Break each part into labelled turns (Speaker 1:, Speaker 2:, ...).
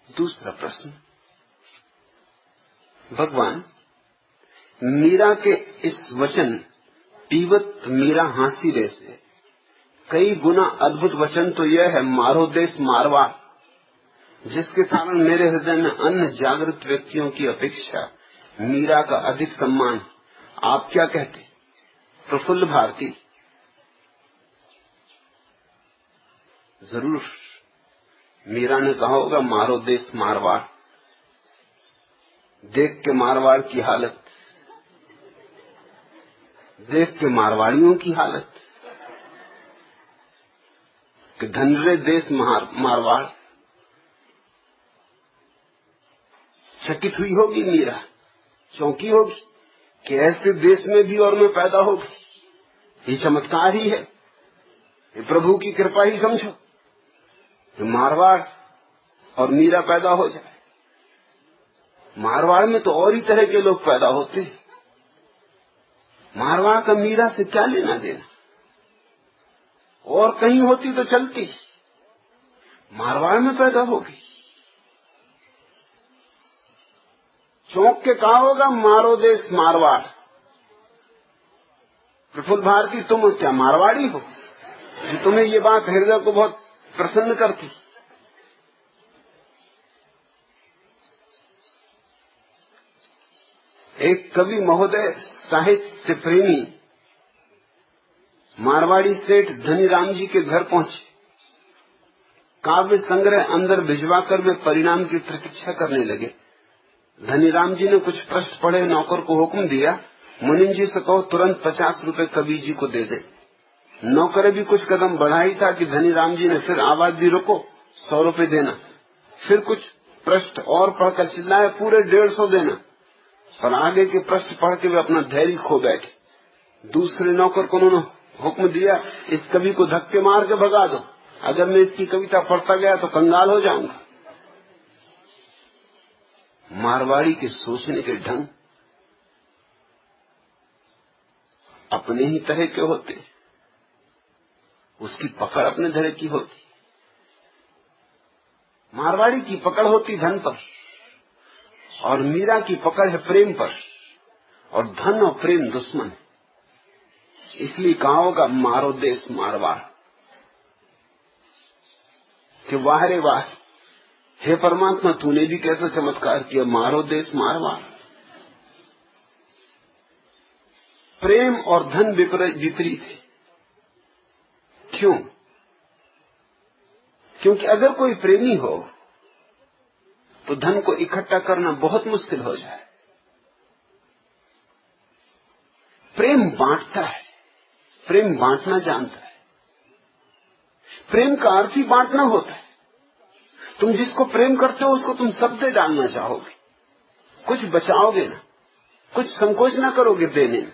Speaker 1: दूसरा प्रश्न, भगवान मीरा के इस वचन पीवत मीरा हांसी रे से कई गुना अद्भुत वचन तो यह है मारो देश मारवाड़, जिसके कारण मेरे हृदय में अन्य जागृत व्यक्तियों की अपेक्षा मीरा का अधिक सम्मान। आप क्या कहते? प्रफुल्ल भारती। जरूर मीरा ने कहा होगा मारो देश मारवाड़। देख के मारवाड़ की हालत, देख के मारवाड़ियों की हालत कि धनरे देश मारवाड़। चकित हुई होगी मीरा, चौंकी होगी कि ऐसे देश में भी और मैं पैदा होगी। ये चमत्कार ही है, ये प्रभु की कृपा ही समझो कि मारवाड़ और मीरा पैदा हो जाए। मारवाड़ में तो और ही तरह के लोग पैदा होते हैं। मारवाड़ का मीरा से क्या लेना देना? और कहीं होती तो चलती, मारवाड़ में पैदा हो गई। चौंक के कहा होगा मारो देश मारवाड़। प्रफुल्ल भारती, तुम क्या मारवाड़ी हो कि तुम्हें ये बात हृदय को बहुत प्रसन्न करती? एक कवि महोदय साहित्य प्रेमी मारवाड़ी सेठ धनीराम जी के घर पहुंचे। काव्य संग्रह अंदर भिजवाकर वे परिणाम की प्रतीक्षा करने लगे। धनीराम जी ने कुछ पृष्ठ पढ़े, नौकर को हुक्म दिया, मुनिम जी से कहो तुरंत 50 रुपए कवि जी को दे दे। नौकर भी कुछ कदम बढ़ाई था कि धनीराम जी ने फिर आवाज दी, रुको, 100 रुपए देना। फिर कुछ पृष्ठ और पढ़कर चिल्लाए, पूरे 150 देना। पर आगे के पृष्ठ पढ़ के वे अपना धैर्य खो बैठे। दूसरे नौकर को उन्होंने हुक्म दिया, इस कवि को धक्के मार के भगा दो, अगर मैं इसकी कविता पढ़ता गया तो कंगाल हो जाऊंगा। मारवाड़ी के सोचने के ढंग अपने ही तरह के होते, उसकी पकड़ अपने तरह की होती। मारवाड़ी की पकड़ होती धन पर, और मीरा की पकड़ है प्रेम पर, और धन और प्रेम दुश्मन है। इसलिए कहा होगा मारो देश मारवाड़, कि वाह रे वाह, हे परमात्मा तूने भी कैसा चमत्कार किया, मारो देश मारवाड़। प्रेम और धन विपरीत है। क्यों? क्योंकि अगर कोई प्रेमी हो तो धन को इकट्ठा करना बहुत मुश्किल हो जाए। प्रेम बांटता है, प्रेम बांटना जानता है। प्रेम का अर्थ ही बांटना होता है। तुम जिसको प्रेम करते हो उसको तुम सब दे डालना चाहोगे, कुछ बचाओगे ना, कुछ संकोच ना करोगे देने में।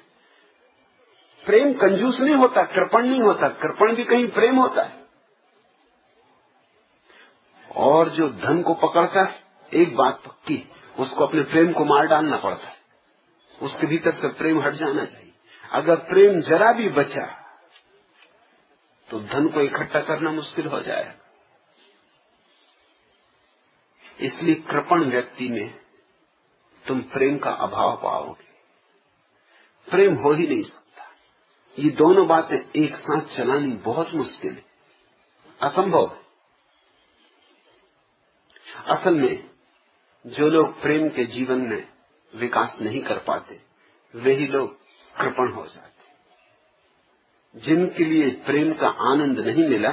Speaker 1: प्रेम कंजूस नहीं होता, कृपण नहीं होता। कृपण भी कहीं प्रेम होता है। और जो धन को पकड़ता है, एक बात पक्की, उसको अपने प्रेम को मार डालना पड़ता है। उसके भीतर से प्रेम हट जाना चाहिए। अगर प्रेम जरा भी बचा तो धन को इकट्ठा करना मुश्किल हो जाएगा। इसलिए कृपण व्यक्ति में तुम प्रेम का अभाव पाओगे। प्रेम हो ही नहीं सकता। ये दोनों बातें एक साथ चलानी बहुत मुश्किल है, असंभव है। असल में जो लोग प्रेम के जीवन में विकास नहीं कर पाते, वही लोग कृपण हो जाते। जिनके लिए प्रेम का आनंद नहीं मिला,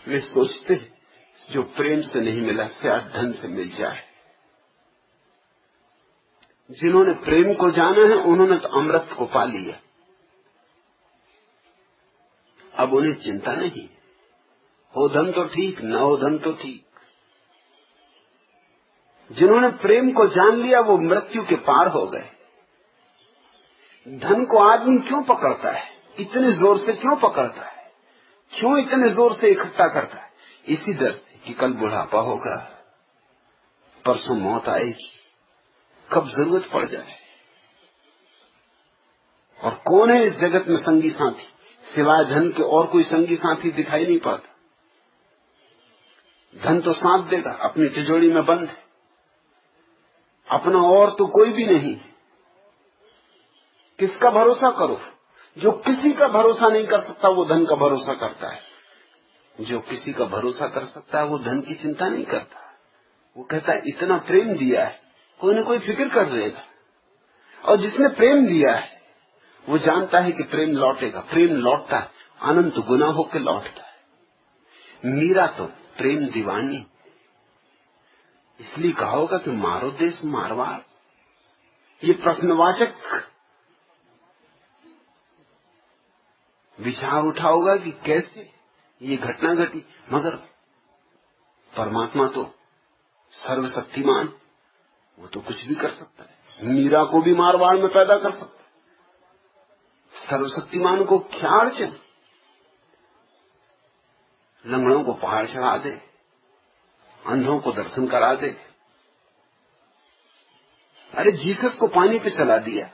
Speaker 1: वे सोचते हैं जो प्रेम से नहीं मिला शायद धन से मिल जाए। जिन्होंने प्रेम को जाना है उन्होंने तो अमृत को पा लिया। अब उन्हें चिंता नहीं, हो धन तो ठीक, न हो धन तो ठीक। जिन्होंने प्रेम को जान लिया वो मृत्यु के पार हो गए। धन को आदमी क्यों पकड़ता है, इतने जोर से क्यों पकड़ता है, क्यों इतने जोर से इकट्ठा करता है? इसी डर से कि कल बुढ़ापा होगा, परसों मौत आएगी, कब जरूरत पड़ जाए। और कौन है इस जगत में संगी साथी? सिवाय धन के और कोई संगी साथी दिखाई नहीं पड़ता। धन तो सांप देगा, अपनी तिजोरी में बंद है, अपना और तो कोई भी नहीं। किसका भरोसा करो? जो किसी का भरोसा नहीं कर सकता वो धन का भरोसा करता है, जो किसी का भरोसा कर सकता है वो धन की चिंता नहीं करता। वो कहता है इतना प्रेम दिया है, कोई न कोई फिक्र कर लेगा। और जिसने प्रेम दिया है वो जानता है कि प्रेम लौटेगा, प्रेम लौटता है, अनंत गुना होकर लौटता है। मीरा तो प्रेम दीवानी, इसलिए कहा होगा कि मारो देश मारवाड़। ये प्रश्नवाचक विचार उठा होगा कि कैसे ये घटना घटी, मगर परमात्मा तो सर्वशक्तिमान, वो तो कुछ भी कर सकता है। मीरा को भी मारवाड़ में पैदा कर सकता है, सर्वशक्तिमान को क्या अड़चन? लंगड़ों को पहाड़ चढ़ा दे, अंधों को दर्शन करा दे। अरे जीसस को पानी पे चला दिया,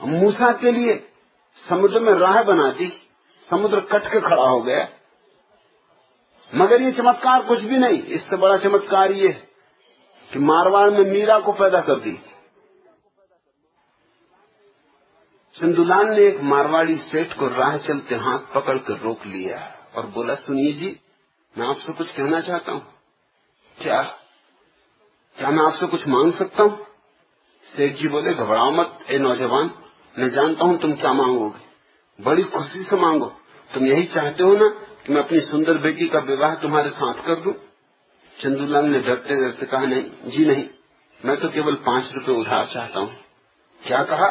Speaker 1: मूसा के लिए समुद्र में राह बना दी, समुद्र कट के खड़ा हो गया। मगर ये चमत्कार कुछ भी नहीं, इससे बड़ा चमत्कार ये कि मारवाड़ में मीरा को पैदा कर दी। चंदूलाल ने एक मारवाड़ी सेठ को राह चलते हाथ पकड़ कर रोक लिया और बोला, सुनिए जी, मैं आपसे कुछ कहना चाहता हूँ। क्या मैं आपसे कुछ मांग सकता हूँ? सेठ जी बोले, घबराओ मत ए नौजवान, मैं जानता हूँ तुम क्या मांगोगे, बड़ी खुशी से मांगो। तुम यही चाहते हो ना कि मैं अपनी सुंदर बेटी का विवाह तुम्हारे साथ कर दूं? चंदूलाल ने डरते डरते कहा, नहीं जी नहीं, मैं तो केवल 5 रुपए उधार चाहता हूँ। क्या कहा?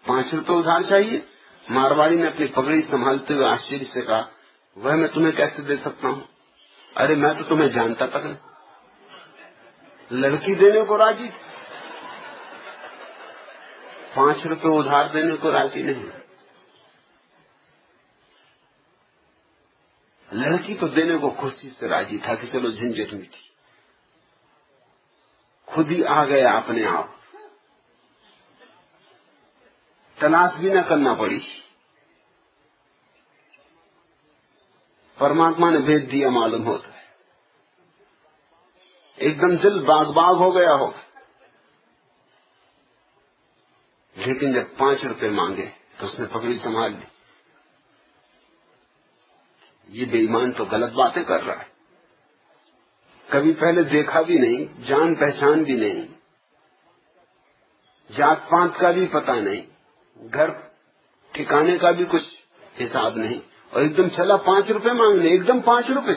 Speaker 1: 5 रुपए उधार चाहिए? मारवाड़ी ने अपनी पगड़ी संभालते हुए आश्चर्य से कहा, वह मैं तुम्हें कैसे दे सकता हूँ? अरे मैं तो तुम्हें जानता तक नहीं। लड़की देने को राजी थी, 5 रुपए उधार देने को राजी नहीं। लड़की तो देने को खुशी से राजी था कि चलो झंझट मिटी, खुद ही आ गया अपने आप, तलाश भी न करना पड़ी। परमात्मा ने भेज दिया, मालूम होता है, एकदम दिल बाग बाग हो गया हो। लेकिन जब 5 रुपए मांगे तो उसने पगड़ी संभाल ली। ये बेईमान तो गलत बातें कर रहा है, कभी पहले देखा भी नहीं, जान पहचान भी नहीं, जात पात का भी पता नहीं, घर ठिकाने का भी कुछ हिसाब नहीं, और एकदम चला 5 रुपए मांगने, एकदम 5 रुपए।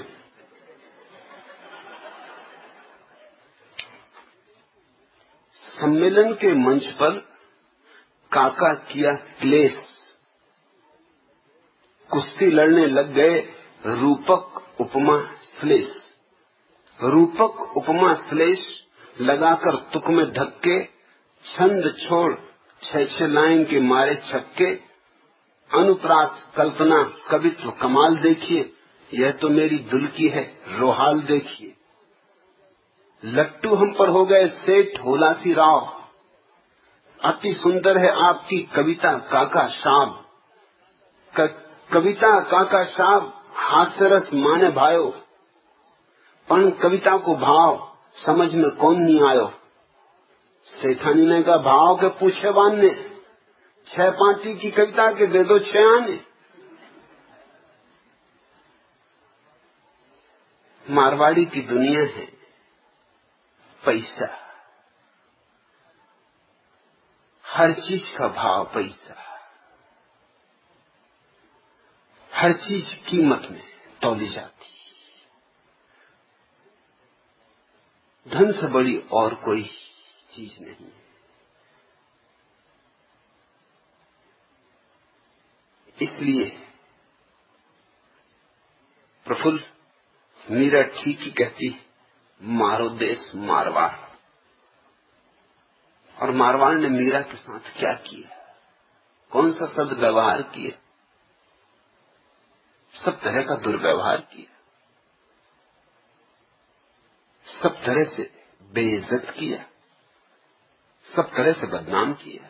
Speaker 1: सम्मेलन के मंच पर काका किया क्लेश, कुश्ती लड़ने लग गए रूपक उपमा श्लेष। रूपक उपमा श्लेष लगाकर तुक में धक्के, छंद छोड़ 6 लाइन के मारे छक्के। अनुप्रास कल्पना कवित्व कमाल देखिए, यह तो मेरी दुल की है रोहाल देखिए। लट्टू हम पर हो गए सेठ होलासी राव, अति सुंदर है आपकी कविता काका साहब। कविता काका साहब हास्य रस माने भायो, पण कविता को भाव समझ में कौन नहीं आयो। सेठानी ने कहा, भाव के पूछे बांधने, 6 पांची की कविता के दे दो 6 आने। मारवाड़ी की दुनिया है पैसा, हर चीज का भाव पैसा, हर चीज कीमत में तौली जाती। धन से बड़ी और कोई चीज नहीं है। इसलिए प्रफुल्ल, मीरा ठीक ही कहती, मारो देश मारवाड़। और मारवाड़ ने मीरा के साथ क्या किया, कौन सा सद्व्यवहार किया? सब तरह का दुर्व्यवहार किया, सब तरह से बेइज्जत किया, सब तरह से बदनाम किया,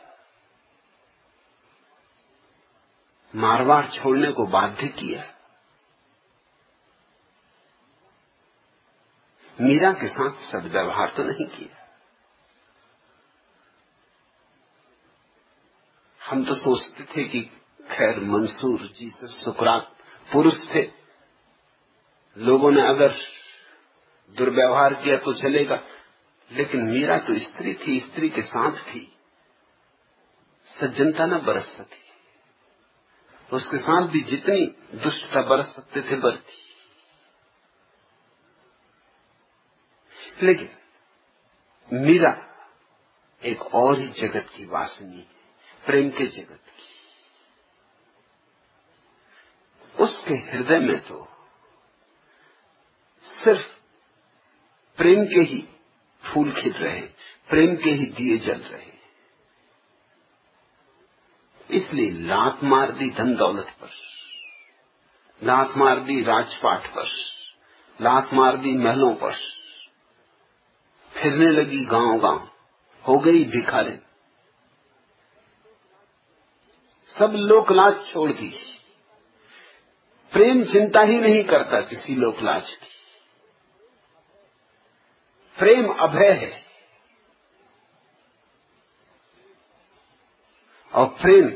Speaker 1: मारवाड़ छोड़ने को बाध्य किया। मीरा के साथ सद्व्यवहार तो नहीं किया। हम तो सोचते थे कि खैर मंसूर, जीसस, सुकरात पुरुष थे, लोगों ने अगर दुर्व्यवहार किया तो चलेगा, लेकिन मीरा तो स्त्री थी, स्त्री के साथ थी, सज्जनता न बरस सकी। उसके साथ भी जितनी दुष्टता बरस सकते थे बरती। लेकिन मीरा एक और ही जगत की वासनी है, प्रेम के जगत की। उसके हृदय में तो सिर्फ प्रेम के ही फूल खिल रहे, प्रेम के ही दिए जल रहे। इसलिए लात मार दी धन दौलत पर, लात मार दी राजपाट पर, लात मार दी महलों पर, फिरने लगी गांव गांव, हो गई भिखारिन, सब लोकलाज छोड़ दी। प्रेम चिंता ही नहीं करता किसी लोकलाज की। प्रेम अभय है, और प्रेम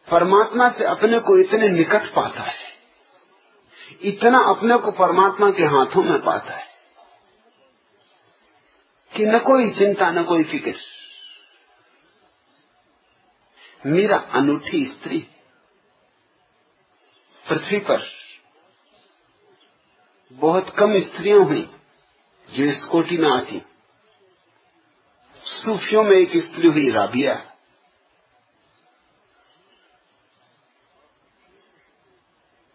Speaker 1: परमात्मा से अपने को इतने निकट पाता है, इतना अपने को परमात्मा के हाथों में पाता है कि न कोई चिंता, न कोई फिक्र। मीरा अनूठी स्त्री, पृथ्वी पर बहुत कम स्त्रियां हुई जो इस कोटि में आती। सूफियों में एक स्त्री हुई राबिया,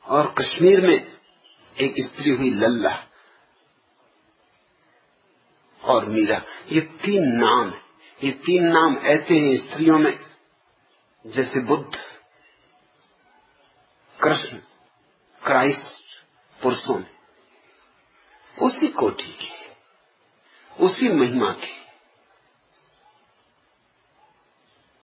Speaker 1: और कश्मीर में एक स्त्री हुई लल्ला और मीरा। ये तीन नाम, ये तीन नाम ऐसे हैं स्त्रियों में जैसे बुद्ध, कृष्ण, क्राइस्ट पुरुषों में। उसी कोटि के, उसी महिमा के,